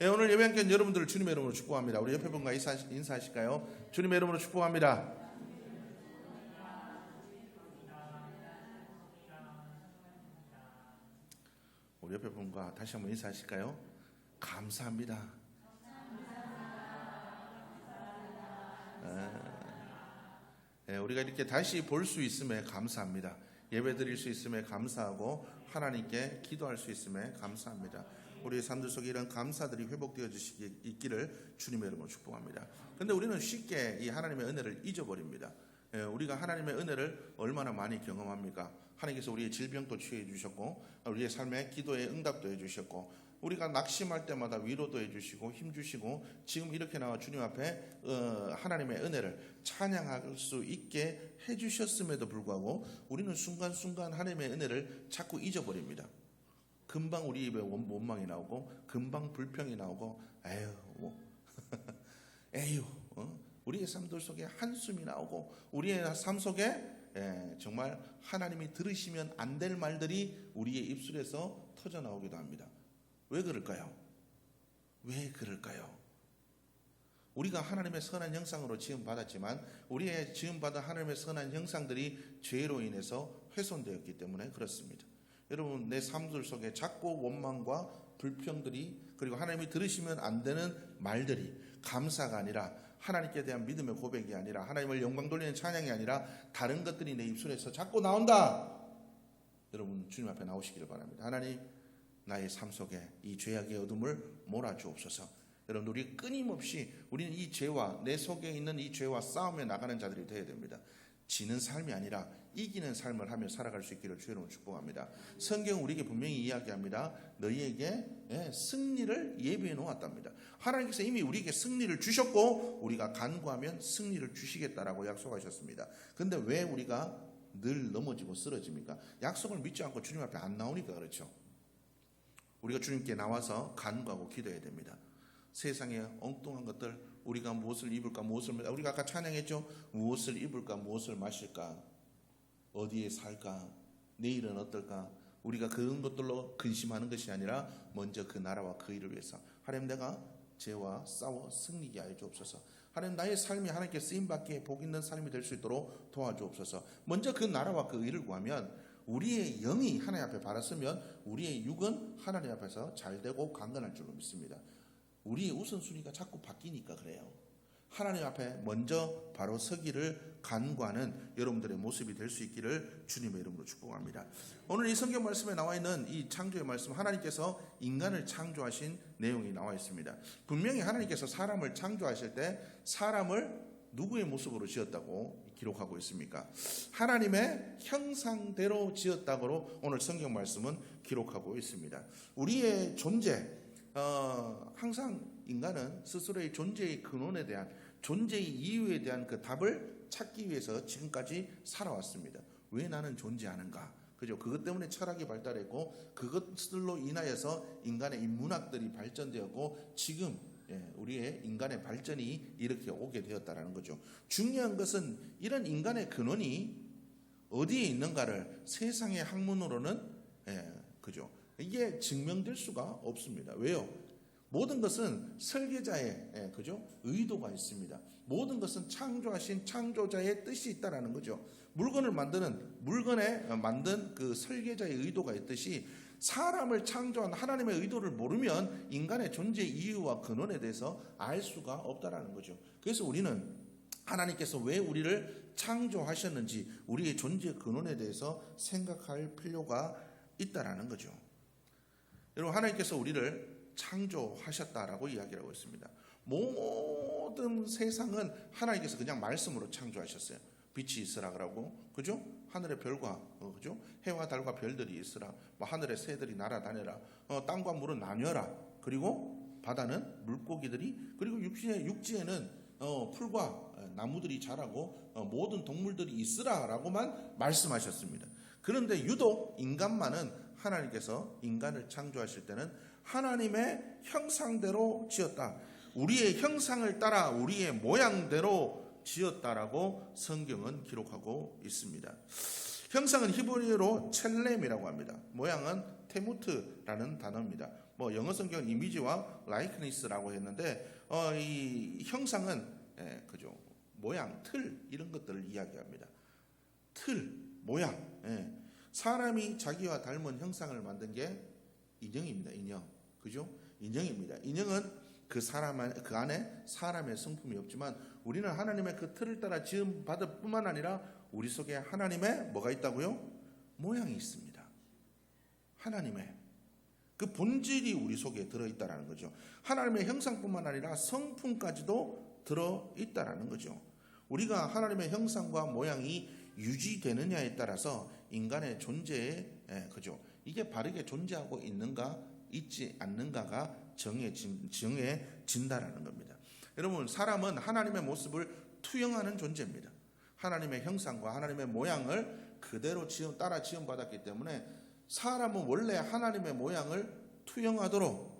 오늘 예배함께 여러분들을 주님의 이름으로 축복합니다. 우리 옆에 분과 인사하실까요? 주님의 이름으로 축복합니다. 우리 옆에 분과 다시 한번 인사하실까요? 감사합니다. 우리가 이렇게 다시 볼 수 있음에 감사합니다. 예배 드릴 수 있음에 감사하고 하나님께 기도할 수 있음에 감사합니다. 우리의 삶들 속에 이런 감사들이 회복되어 주시기 있기를 주님의 이름으로 축복합니다. 그런데 우리는 쉽게 이 하나님의 은혜를 잊어버립니다. 우리가 하나님의 은혜를 얼마나 많이 경험합니까? 하나님께서 우리의 질병도 치유해 주셨고 우리의 삶의 기도에 응답도 해주셨고 우리가 낙심할 때마다 위로도 해주시고 힘주시고 지금 이렇게 나와 주님 앞에 하나님의 은혜를 찬양할 수 있게 해주셨음에도 불구하고 우리는 순간순간 하나님의 은혜를 자꾸 잊어버립니다. 금방 우리 입에 원망이 나오고 금방 불평이 나오고 에휴 우리의 삶들 속에 한숨이 나오고 우리의 삶 속에 정말 하나님이 들으시면 안 될 말들이 우리의 입술에서 터져 나오기도 합니다. 왜 그럴까요? 왜 그럴까요? 우리가 하나님의 선한 형상으로 지음받았지만 우리의 지음받은 하나님의 선한 형상들이 죄로 인해서 훼손되었기 때문에 그렇습니다. 여러분 내 삶들 속에 자꾸 원망과 불평들이 그리고 하나님이 들으시면 안 되는 말들이 감사가 아니라 하나님께 대한 믿음의 고백이 아니라 하나님을 영광 돌리는 찬양이 아니라 다른 것들이 내 입술에서 자꾸 나온다. 여러분 주님 앞에 나오시기를 바랍니다. 하나님 나의 삶 속에 이 죄악의 어둠을 몰아주옵소서. 여러분 우리 끊임없이 우리는 이 죄와 내 속에 있는 이 죄와 싸움에 나가는 자들이 되어야 됩니다. 지는 삶이 아니라 이기는 삶을 하며 살아갈 수 있기를 주의 이름으로 축복합니다. 성경은 우리에게 분명히 이야기합니다. 너희에게 승리를 예비해 놓았답니다. 하나님께서 이미 우리에게 승리를 주셨고 우리가 간구하면 승리를 주시겠다라고 약속하셨습니다. 그런데 왜 우리가 늘 넘어지고 쓰러집니까? 약속을 믿지 않고 주님 앞에 안 나오니까 그렇죠. 우리가 주님께 나와서 간구하고 기도해야 됩니다. 세상의 엉뚱한 것들 우리가 무엇을 입을까 무엇을 우리가 아까 찬양했죠. 무엇을 입을까 무엇을 마실까 어디에 살까 내일은 어떨까 우리가 그런 것들로 근심하는 것이 아니라 먼저 그 나라와 그 일을 위해서 하나님 내가 죄와 싸워 승리케 하여 주옵소서. 하나님 나의 삶이 하나님께 쓰임받기에 복 있는 삶이 될 수 있도록 도와주옵소서. 먼저 그 나라와 그 일을 구하면 우리의 영이 하나님 앞에 바랐으면 우리의 육은 하나님 앞에서 잘되고 강건할 줄로 믿습니다. 우리의 우선순위가 자꾸 바뀌니까 그래요. 하나님 앞에 먼저 바로 서기를 간구하는 여러분들의 모습이 될 수 있기를 주님의 이름으로 축복합니다. 오늘 이 성경 말씀에 나와 있는 이 창조의 말씀 하나님께서 인간을 창조하신 내용이 나와 있습니다. 분명히 하나님께서 사람을 창조하실 때 사람을 누구의 모습으로 지었다고 기록하고 있습니까? 하나님의 형상대로 지었다고 오늘 성경 말씀은 기록하고 있습니다. 우리의 존재 항상 인간은 스스로의 존재의 근원에 대한 존재의 이유에 대한 그 답을 찾기 위해서 지금까지 살아왔습니다. 왜 나는 존재하는가? 그죠? 그것 때문에 철학이 발달했고 그것들로 인하여서 인간의 인문학들이 발전되었고 지금 우리의 인간의 발전이 이렇게 오게 되었다는 거죠. 중요한 것은 이런 인간의 근원이 어디에 있는가를 세상의 학문으로는 그죠? 이게 증명될 수가 없습니다. 왜요? 모든 것은 설계자의 그죠? 의도가 있습니다. 모든 것은 창조하신 창조자의 뜻이 있다라는 거죠. 물건에 만든 그 설계자의 의도가 있듯이 사람을 창조한 하나님의 의도를 모르면 인간의 존재 이유와 근원에 대해서 알 수가 없다라는 거죠. 그래서 우리는 하나님께서 왜 우리를 창조하셨는지 우리의 존재 근원에 대해서 생각할 필요가 있다라는 거죠. 여러분 하나님께서 우리를 창조하셨다라고 이야기하고 있습니다. 모든 세상은 하나님께서 그냥 말씀으로 창조하셨어요. 빛이 있으라 그러고 그죠? 하늘의 별과 그죠? 해와 달과 별들이 있으라. 하늘의 새들이 날아다녀라. 땅과 물은 나뉘어라. 그리고 바다는 물고기들이 그리고 육지에는 풀과 나무들이 자라고 모든 동물들이 있으라라고만 말씀하셨습니다. 그런데 유독 인간만은 하나님께서 인간을 창조하실 때는 하나님의 형상대로 지었다. 우리의 형상을 따라 우리의 모양대로 지었다라고 성경은 기록하고 있습니다. 형상은 히브리어로 첼렘이라고 합니다. 모양은 테무트라는 단어입니다. 뭐 영어 성경은 이미지와 라이크니스라고 했는데 이 형상은 그죠? 모양, 틀 이런 것들을 이야기합니다. 틀, 모양. 사람이 자기와 닮은 형상을 만든 게 인형입니다. 인형. 그죠? 인형입니다. 인형은 그 안에 사람의 성품이 없지만 우리는 하나님의 그 틀을 따라 지음 받을 뿐만 아니라 우리 속에 하나님의 뭐가 있다고요? 모양이 있습니다. 하나님의 그 본질이 우리 속에 들어있다라는 거죠. 하나님의 형상뿐만 아니라 성품까지도 들어있다라는 거죠. 우리가 하나님의 형상과 모양이 유지되느냐에 따라서 인간의 존재에 그죠? 이게 바르게 존재하고 있는가 있지 않는가가 정해진다라는 겁니다. 여러분, 사람은 하나님의 모습을 투영하는 존재입니다. 하나님의 형상과 하나님의 모양을 그대로 따라 지음받았기 때문에 사람은 원래 하나님의 모양을 투영하도록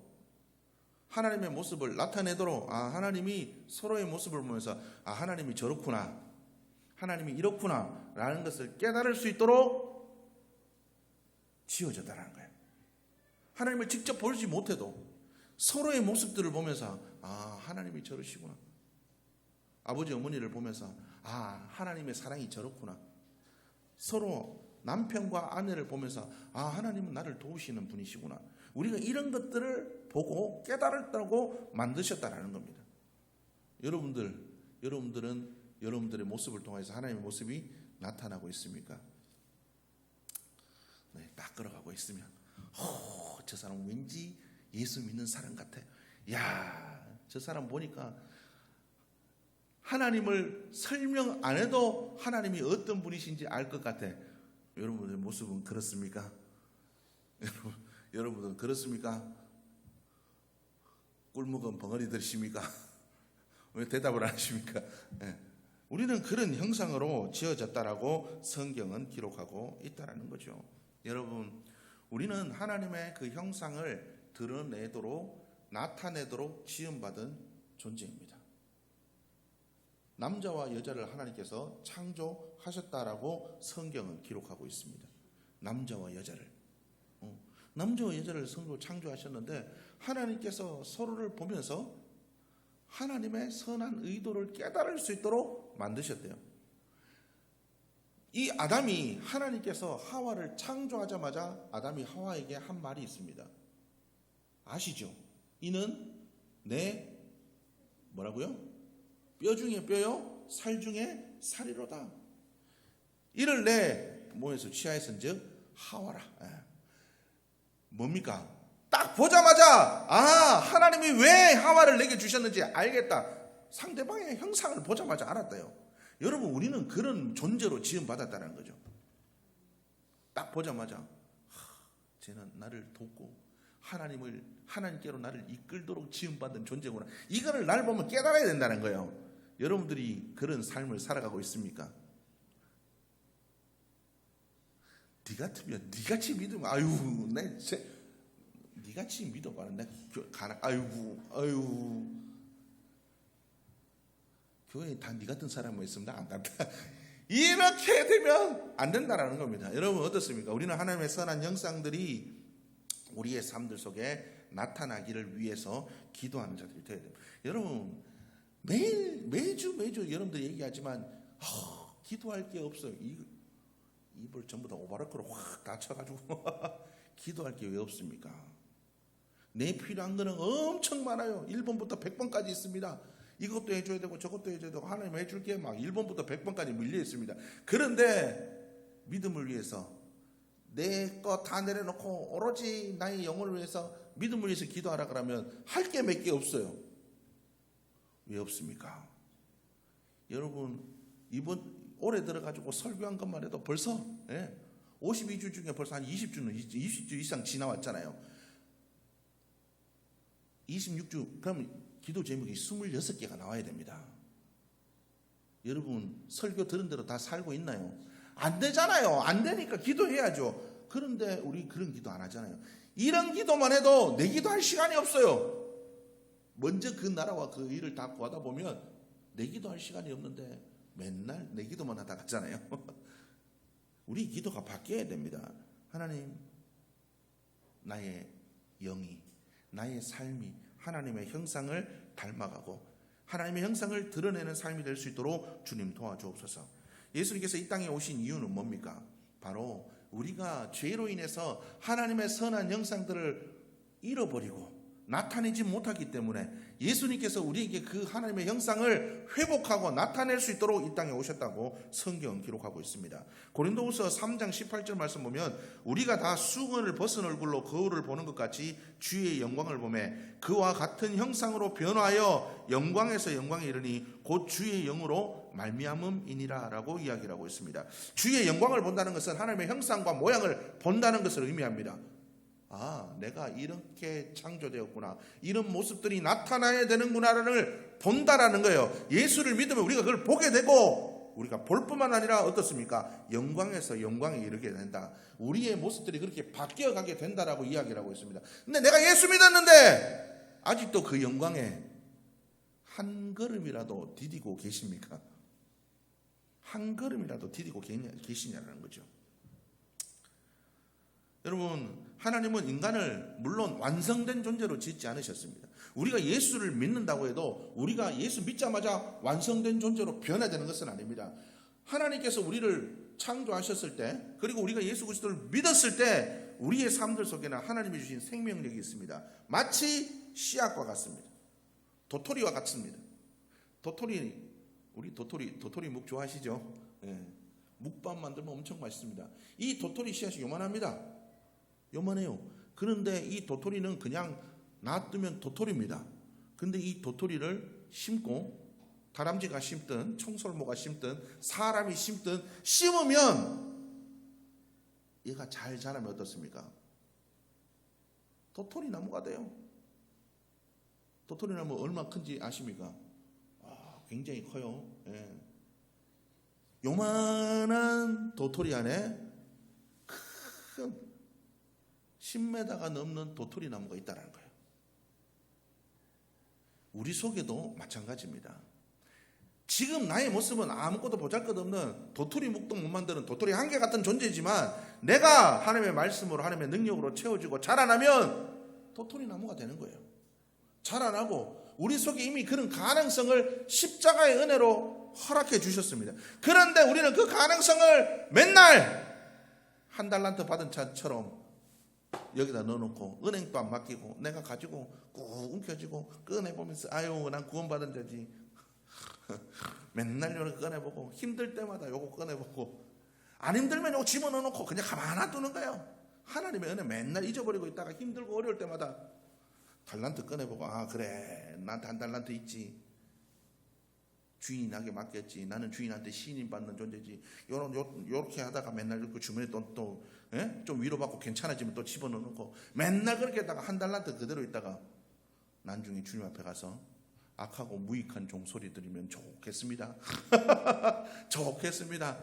하나님의 모습을 나타내도록 하나님이 서로의 모습을 보면서 하나님이 저렇구나, 하나님이 이렇구나 라는 것을 깨달을 수 있도록 지어졌다는 거예요. 하나님을 직접 보지 못해도 서로의 모습들을 보면서 하나님이 저러시구나, 아버지 어머니를 보면서 하나님의 사랑이 저렇구나, 서로 남편과 아내를 보면서 하나님은 나를 도우시는 분이시구나, 우리가 이런 것들을 보고 깨달았다고 만드셨다라는 겁니다. 여러분들은 여러분들의 모습을 통해서 하나님의 모습이 나타나고 있습니까? 네, 딱 걸어가고 있으면 저 사람 왠지 예수 믿는 사람 같아. 야, 저 사람 보니까 하나님을 설명 안 해도 하나님이 어떤 분이신지 알 것 같아. 여러분들의 모습은 그렇습니까? 여러분들은 그렇습니까? 꿀묵은 벙어리 들으십니까? 왜 대답을 안 하십니까? 우리는 그런 형상으로 지어졌다라고 성경은 기록하고 있다라는 거죠. 여러분, 우리는 하나님의 그 형상을 드러내도록 나타내도록 지음받은 존재입니다. 남자와 여자를 하나님께서 창조하셨다라고 성경은 기록하고 있습니다. 남자와 여자를 성으로 창조하셨는데 하나님께서 서로를 보면서 하나님의 선한 의도를 깨달을 수 있도록 만드셨대요. 이 아담이 하나님께서 하와를 창조하자마자 아담이 하와에게 한 말이 있습니다. 아시죠? 이는 내 뭐라고요? 뼈 중에 뼈요, 살 중에 살이로다. 이를 내 몸에서 취하였은즉 하와라. 뭡니까? 딱 보자마자 하나님이 왜 하와를 내게 주셨는지 알겠다. 상대방의 형상을 보자마자 알았대요. 여러분, 우리는 그런 존재로 지음받았다는 거죠. 딱 보자마자 쟤는 나를 돕고 하나님께로 나를 이끌도록 지음받은 존재구나. 이거를 날 보면 깨달아야 된다는 거예요. 여러분들이 그런 삶을 살아가고 있습니까? 네 같으면 네같이 믿으면 네같이 믿어봐. 교회에 다 네 같은 사람만 있으면 나 안 간다. 이렇게 되면 안 된다라는 겁니다. 여러분 어떻습니까? 우리는 하나님의 선한 형상들이 우리의 삶들 속에 나타나기를 위해서 기도하는 자들이 되어야 됩니다. 여러분 매주 여러분들이 얘기하지만 기도할 게 없어요. 입을 전부 다 오바라크로 확 닫혀가지고 기도할 게 왜 없습니까? 내 필요한 거는 엄청 많아요. 1번부터 100번까지 있습니다. 이것도 해줘야 되고 저것도 해줘야 되고 하나님 해줄게 막 1번부터 100번까지 밀려 있습니다. 그런데 믿음을 위해서 내 거 다 내려놓고 오로지 나의 영혼을 위해서 믿음을 위해서 기도하라 그러면 할 게 몇 개 없어요. 왜 없습니까? 여러분 올해 들어가지고 설교한 것만 해도 벌써 52주 중에 벌써 한 20주 이상 지나왔잖아요. 26주 그럼 기도 제목이 26개가 나와야 됩니다. 여러분 설교 들은 대로 다 살고 있나요? 안 되잖아요. 안 되니까 기도해야죠. 그런데 우리 그런 기도 안 하잖아요. 이런 기도만 해도 내 기도할 시간이 없어요. 먼저 그 나라와 그 일을 다 구하다 보면 내 기도할 시간이 없는데 맨날 내 기도만 하다 갔잖아요. 우리 기도가 바뀌어야 됩니다. 하나님, 나의 영이 나의 삶이 하나님의 형상을 닮아가고 하나님의 형상을 드러내는 삶이 될 수 있도록 주님 도와주옵소서. 예수님께서 이 땅에 오신 이유는 뭡니까? 바로 우리가 죄로 인해서 하나님의 선한 형상들을 잃어버리고 나타내지 못하기 때문에 예수님께서 우리에게 그 하나님의 형상을 회복하고 나타낼 수 있도록 이 땅에 오셨다고 성경은 기록하고 있습니다. 고린도후서 3장 18절 말씀 보면 우리가 다 수건을 벗은 얼굴로 거울을 보는 것 같이 주의 영광을 보매 그와 같은 형상으로 변화하여 영광에서 영광에 이르니 곧 주의 영으로 말미암음이니라 라고 이야기를 하고 있습니다. 주의 영광을 본다는 것은 하나님의 형상과 모양을 본다는 것을 의미합니다. 아, 내가 이렇게 창조되었구나, 이런 모습들이 나타나야 되는구나를 본다라는 거예요. 예수를 믿으면 우리가 그걸 보게 되고 우리가 볼 뿐만 아니라 어떻습니까? 영광에서 영광에 이르게 된다. 우리의 모습들이 그렇게 바뀌어가게 된다라고 이야기를 하고 있습니다. 근데 내가 예수 믿었는데 아직도 그 영광에 한 걸음이라도 디디고 계십니까? 한 걸음이라도 디디고 계시냐라는 거죠. 여러분, 하나님은 인간을 물론 완성된 존재로 짓지 않으셨습니다. 우리가 예수를 믿는다고 해도 우리가 예수 믿자마자 완성된 존재로 변화되는 것은 아닙니다. 하나님께서 우리를 창조하셨을 때, 그리고 우리가 예수 그리스도를 믿었을 때 우리의 삶들 속에는 하나님이 주신 생명력이 있습니다. 마치 씨앗과 같습니다. 도토리와 같습니다. 우리 도토리 묵 좋아하시죠? 예. 묵밥 만들면 엄청 맛있습니다. 이 도토리 씨앗이 요만합니다. 요만해요. 그런데 이 도토리는 그냥 놔두면 도토리입니다. 근데 이 도토리를 심고 다람쥐가 심든 청설모가 심든 사람이 심든 심으면 얘가 잘 자라면 어떻습니까? 도토리 나무가 돼요. 도토리 나무 얼마나 큰지 아십니까? 굉장히 커요. 예. 요만한 도토리 안에 큰 10m가 넘는 도토리 나무가 있다는 거예요. 우리 속에도 마찬가지입니다. 지금 나의 모습은 아무것도 보잘것없는 도토리 묵도 못 만드는 도토리 한 개 같은 존재지만 내가 하나님의 말씀으로 하나님의 능력으로 채워지고 자라나면 도토리 나무가 되는 거예요. 자라나고 우리 속에 이미 그런 가능성을 십자가의 은혜로 허락해 주셨습니다. 그런데 우리는 그 가능성을 맨날 한 달란트 받은 차처럼 여기다 넣어놓고 은행도 안 맡기고 내가 가지고 꾹 움켜쥐고 꺼내보면서 아유 난 구원받은 자지 맨날 요거 꺼내보고 힘들 때마다 요거 꺼내보고 안 힘들면 요거 집어넣어놓고 그냥 가만 놔두는 거예요. 하나님의 은혜 맨날 잊어버리고 있다가 힘들고 어려울 때마다 달란트 꺼내보고 아 그래 나한테 한 달란트 있지, 주인에게 맡겼지, 나는 주인한테 신임 받는 존재지, 요렇게 하다가 맨날 그 주머니에 또 좀 위로받고 괜찮아지면 또 집어넣고 맨날 그렇게 했다가 한 달란트 그대로 있다가 나중에 주님 앞에 가서 악하고 무익한 종소리 들으면 좋겠습니다. 좋겠습니다.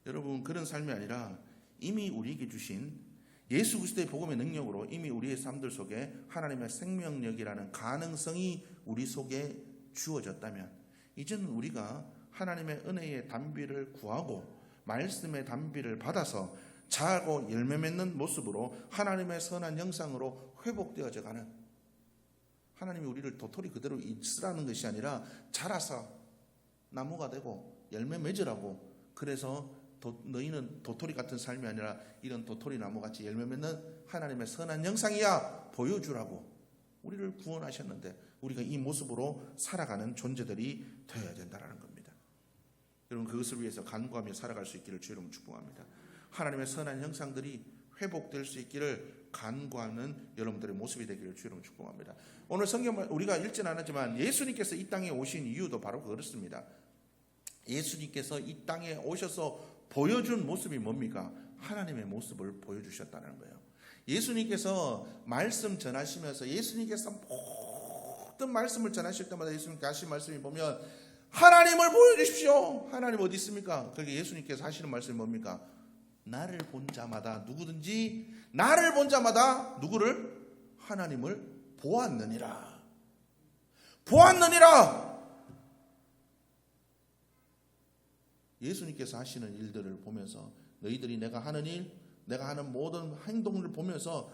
여러분, 그런 삶이 아니라 이미 우리에게 주신 예수 그리스도의 복음의 능력으로 이미 우리의 삶들 속에 하나님의 생명력이라는 가능성이 우리 속에 주어졌다면 이제는 우리가 하나님의 은혜의 단비를 구하고 말씀의 단비를 받아서 자라고 열매 맺는 모습으로 하나님의 선한 형상으로 회복되어져 가는, 하나님이 우리를 도토리 그대로 있으라는 것이 아니라 자라서 나무가 되고 열매 맺으라고, 그래서 너희는 도토리 같은 삶이 아니라 이런 도토리 나무같이 열매 맺는 하나님의 선한 형상이야 보여주라고 우리를 구원하셨는데 우리가 이 모습으로 살아가는 존재들이 되어야 된다는 겁니다. 여러분, 그것을 위해서 간구하며 살아갈 수 있기를 주의 이름으로 축복합니다. 하나님의 선한 형상들이 회복될 수 있기를 간구하는 여러분들의 모습이 되기를 주의 이름으로 축복합니다. 오늘 성경 우리가 읽지는 않았지만 예수님께서 이 땅에 오신 이유도 바로 그렇습니다. 예수님께서 이 땅에 오셔서 보여준 모습이 뭡니까? 하나님의 모습을 보여주셨다는 거예요. 예수님께서 말씀 전하시면서 예수님께서 모든 말씀을 전하실 때마다 예수님께 하신 말씀이 보면 하나님을 보여주십시오. 하나님 어디 있습니까? 그렇게 예수님께서 하시는 말씀이 뭡니까? 나를 본 자마다 누구든지 나를 본 자마다 누구를? 하나님을 보았느니라. 보았느니라. 예수님께서 하시는 일들을 보면서 너희들이 내가 하는 일, 내가 하는 모든 행동을 보면서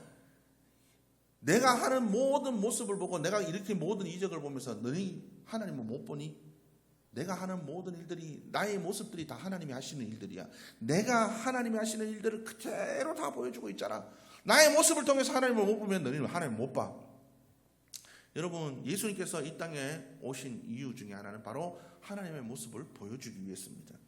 내가 하는 모든 모습을 보고 내가 이렇게 모든 이적을 보면서 너희 하나님을 못 보니? 내가 하는 모든 일들이 나의 모습들이 다 하나님이 하시는 일들이야. 내가 하나님이 하시는 일들을 그대로 다 보여주고 있잖아. 나의 모습을 통해서 하나님을 못 보면 너희는 하나님을 못 봐. 여러분, 예수님께서 이 땅에 오신 이유 중에 하나는 바로 하나님의 모습을 보여주기 위해서입니다.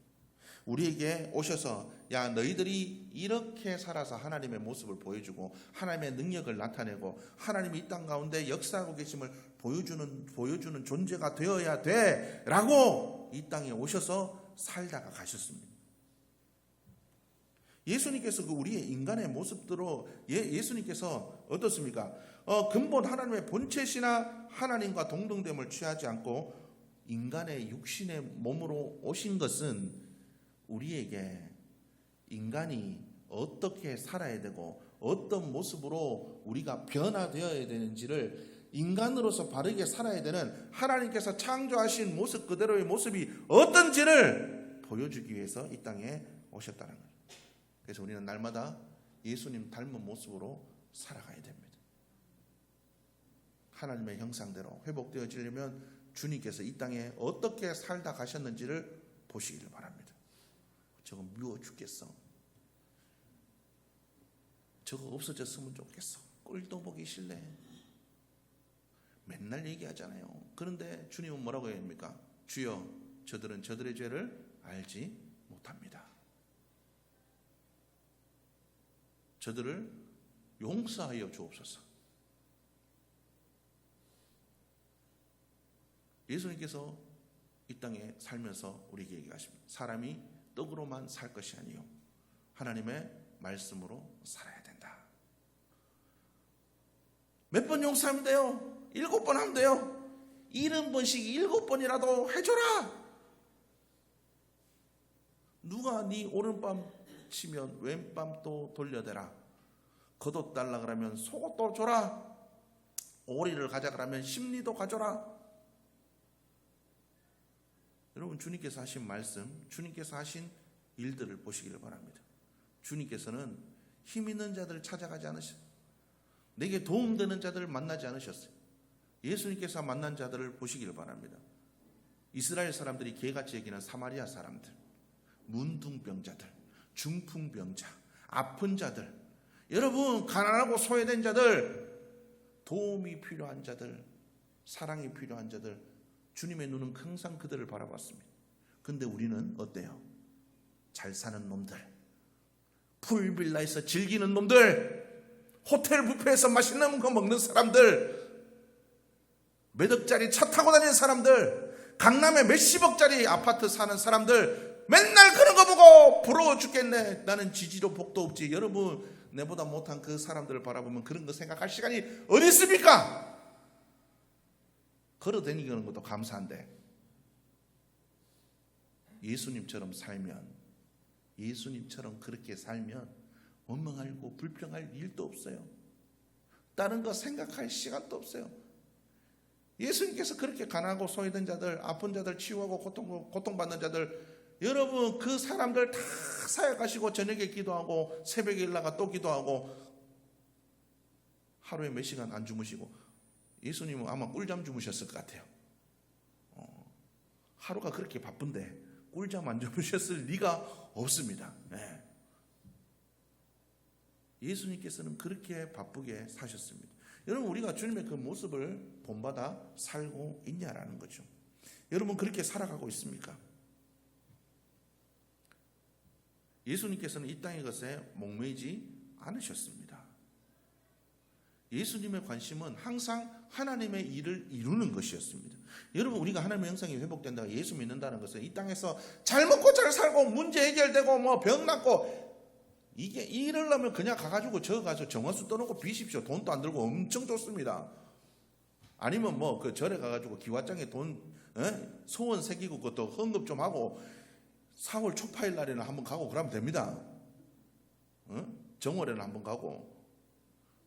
우리에게 오셔서 야 너희들이 이렇게 살아서 하나님의 모습을 보여주고 하나님의 능력을 나타내고 하나님이 이 땅 가운데 역사하고 계심을 보여주는 존재가 되어야 돼 라고 이 땅에 오셔서 살다가 가셨습니다. 예수님께서 그 우리의 인간의 모습대로 예수님께서 어떻습니까? 근본 하나님의 본체시나 하나님과 동등됨을 취하지 않고 인간의 육신의 몸으로 오신 것은 우리에게 인간이 어떻게 살아야 되고 어떤 모습으로 우리가 변화되어야 되는지를 인간으로서 바르게 살아야 되는 하나님께서 창조하신 모습 그대로의 모습이 어떤지를 보여주기 위해서 이 땅에 오셨다는 거예요. 그래서 우리는 날마다 예수님 닮은 모습으로 살아가야 됩니다. 하나님의 형상대로 회복되어지려면 주님께서 이 땅에 어떻게 살다 가셨는지를 보시기를 바랍니다. 저거 미워 죽겠어. 저거 없어졌으면 좋겠어. 꼴도 보기 싫네. 맨날 얘기하잖아요. 그런데 주님은 뭐라고 해야 합니까? 주여 저들은 저들의 죄를 알지 못합니다. 저들을 용서하여 주옵소서. 예수님께서 이 땅에 살면서 우리에게 얘기하십니다. 사람이 떡으로만 살 것이 아니요 하나님의 말씀으로 살아야 된다. 몇 번 용서하면 돼요? 7번 하면 돼요? 70번씩 7번이라도 해줘라. 누가 네 오른밤 치면 왼밤 또 돌려대라. 겉옷 달라 그러면 속옷도 줘라. 오리를 가자 그러면 심리도 가져라. 여러분, 주님께서 하신 말씀, 주님께서 하신 일들을 보시기를 바랍니다. 주님께서는 힘 있는 자들을 찾아가지 않으셨어요. 내게 도움되는 자들을 만나지 않으셨어요. 예수님께서 만난 자들을 보시기를 바랍니다. 이스라엘 사람들이 개같이 여기는 사마리아 사람들, 문둥병자들, 중풍병자, 아픈 자들, 여러분 가난하고 소외된 자들, 도움이 필요한 자들, 사랑이 필요한 자들, 주님의 눈은 항상 그들을 바라봤습니다. 그런데 우리는 어때요? 잘 사는 놈들, 풀빌라에서 즐기는 놈들, 호텔 뷔페에서 맛있는 거 먹는 사람들, 몇 억짜리 차 타고 다니는 사람들, 강남에 몇십억짜리 아파트 사는 사람들, 맨날 그런 거 보고 부러워 죽겠네. 나는 지지도 복도 없지. 여러분, 내보다 못한 그 사람들을 바라보면 그런 거 생각할 시간이 어디 있습니까? 걸어 다니는 것도 감사한데 예수님처럼 살면, 예수님처럼 그렇게 살면 원망하고 불평할 일도 없어요. 다른 거 생각할 시간도 없어요. 예수님께서 그렇게 가난하고 소외된 자들, 아픈 자들 치유하고 고통받는 자들, 여러분 그 사람들 다 사역하시고 저녁에 기도하고 새벽에 일나가 또 기도하고 하루에 몇 시간 안 주무시고, 예수님은 아마 꿀잠 주무셨을 것 같아요. 하루가 그렇게 바쁜데 꿀잠 안 주무셨을 리가 없습니다. 네. 예수님께서는 그렇게 바쁘게 사셨습니다. 여러분, 우리가 주님의 그 모습을 본받아 살고 있냐라는 거죠. 여러분, 그렇게 살아가고 있습니까? 예수님께서는 이 땅의 것에 목매이지 않으셨습니다. 예수님의 관심은 항상 하나님의 일을 이루는 것이었습니다. 여러분, 우리가 하나님의 형상이 회복된다고 예수 믿는다는 것은 이 땅에서 잘 먹고 잘 살고 문제 해결되고 뭐 병 낫고, 이게 이러려면 그냥 가가지고 저 가서 정화수 떠놓고 비십시오. 돈도 안 들고 엄청 좋습니다. 아니면 뭐 그 절에 가가지고 기와장에 돈 소원 새기고 그것도 헌금 좀 하고 4월 초파일 날에는 한번 가고 그러면 됩니다. 정월에는 한번 가고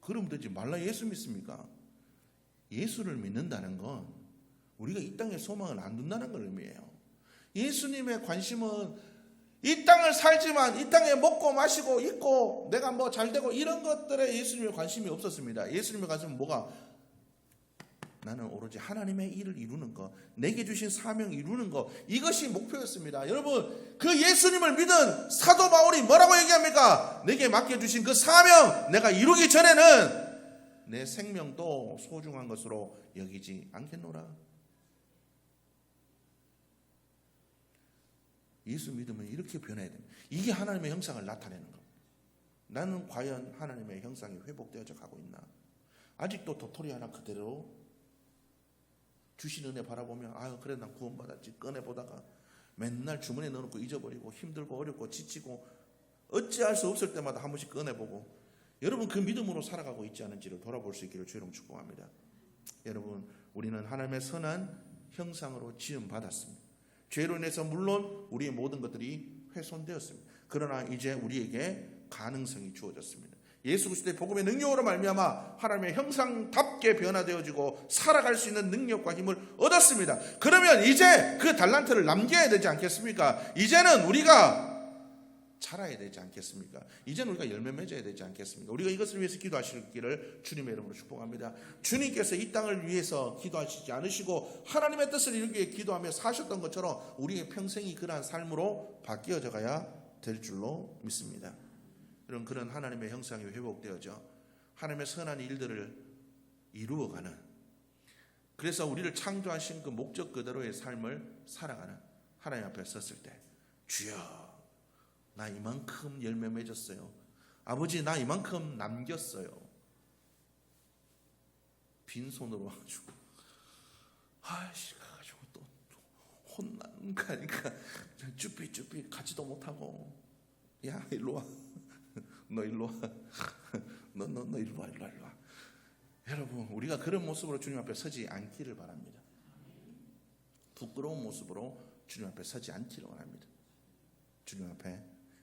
그러면 되지. 말라 예수 믿습니까? 예수를 믿는다는 건 우리가 이 땅에 소망을 안 둔다는 걸 의미해요. 예수님의 관심은 이 땅을 살지만 이 땅에 먹고 마시고 있고 내가 뭐 잘되고 이런 것들에 예수님의 관심이 없었습니다. 예수님의 관심은 뭐가? 나는 오로지 하나님의 일을 이루는 것, 내게 주신 사명 이루는 것, 이것이 목표였습니다. 여러분, 그 예수님을 믿은 사도 바울이 뭐라고 얘기합니까? 내게 맡겨주신 그 사명 내가 이루기 전에는 내 생명도 소중한 것으로 여기지 않겠노라. 예수 믿으면 이렇게 변해야 됩니다. 이게 하나님의 형상을 나타내는 겁니다. 나는 과연 하나님의 형상이 회복되어져 가고 있나? 아직도 도토리 하나 그대로 주신 은혜 바라보면 아유 그래 난 구원받았지 꺼내보다가 맨날 주머니에 넣어놓고 잊어버리고 힘들고 어렵고 지치고 어찌할 수 없을 때마다 한 번씩 꺼내보고, 여러분 그 믿음으로 살아가고 있지 않은지를 돌아볼 수 있기를 주의로 축복합니다. 여러분, 우리는 하나님의 선한 형상으로 지음받았습니다. 죄로 인해서 물론 우리의 모든 것들이 훼손되었습니다. 그러나 이제 우리에게 가능성이 주어졌습니다. 예수 그리스도의 복음의 능력으로 말미암아 하나님의 형상답게 변화되어지고 살아갈 수 있는 능력과 힘을 얻었습니다. 그러면 이제 그 달란트를 남겨야 되지 않겠습니까? 이제는 우리가 자라야 되지 않겠습니까? 이제는 우리가 열매 맺어야 되지 않겠습니까? 우리가 이것을 위해서 기도하시기를 주님의 이름으로 축복합니다. 주님께서 이 땅을 위해서 기도하시지 않으시고 하나님의 뜻을 이루기 위해 기도하며 사셨던 것처럼 우리의 평생이 그러한 삶으로 바뀌어져 가야 될 줄로 믿습니다. 여러분, 그런 하나님의 형상이 회복되어져 하나님의 선한 일들을 이루어가는, 그래서 우리를 창조하신 그 목적 그대로의 삶을 살아가는 하나님 앞에 섰을 때, 주여 나 이만큼 열매 맺었어요. 아버지 나 이만큼 남겼어요. 빈손으로 와가지고 가가지고 또 혼나는 거 아니까 쭈삐쭈삐 가지도 못하고, 야 일로 와, 너 일로 와, 너 일로 와. 여러분, 우리가 그런 모습으로 주님 앞에 서지 않기를 바랍니다. 부끄러운 모습으로 주님 앞에 서지 않기를 원합니다. 주님 앞에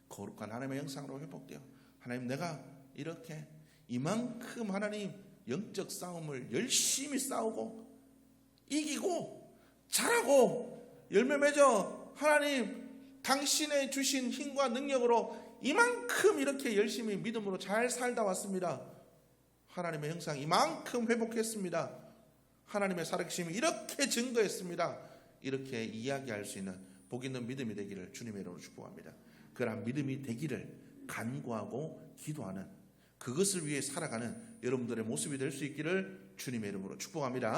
거룩한 하나님의 형상으로 회복되어, 하나님 내가 이렇게 이만큼 하나님 영적 싸움을 열심히 싸우고 이기고 잘하고 열매 맺어 하나님 당신의 주신 힘과 능력으로 이만큼 이렇게 열심히 믿음으로 잘 살다 왔습니다. 하나님의 형상 이만큼 회복했습니다. 하나님의 살아계심이 이렇게 증거했습니다. 이렇게 이야기할 수 있는 복 있는 믿음이 되기를 주님의 이름으로 축복합니다. 그러한 믿음이 되기를 간구하고 기도하는, 그것을 위해 살아가는 여러분들의 모습이 될 수 있기를 주님의 이름으로 축복합니다.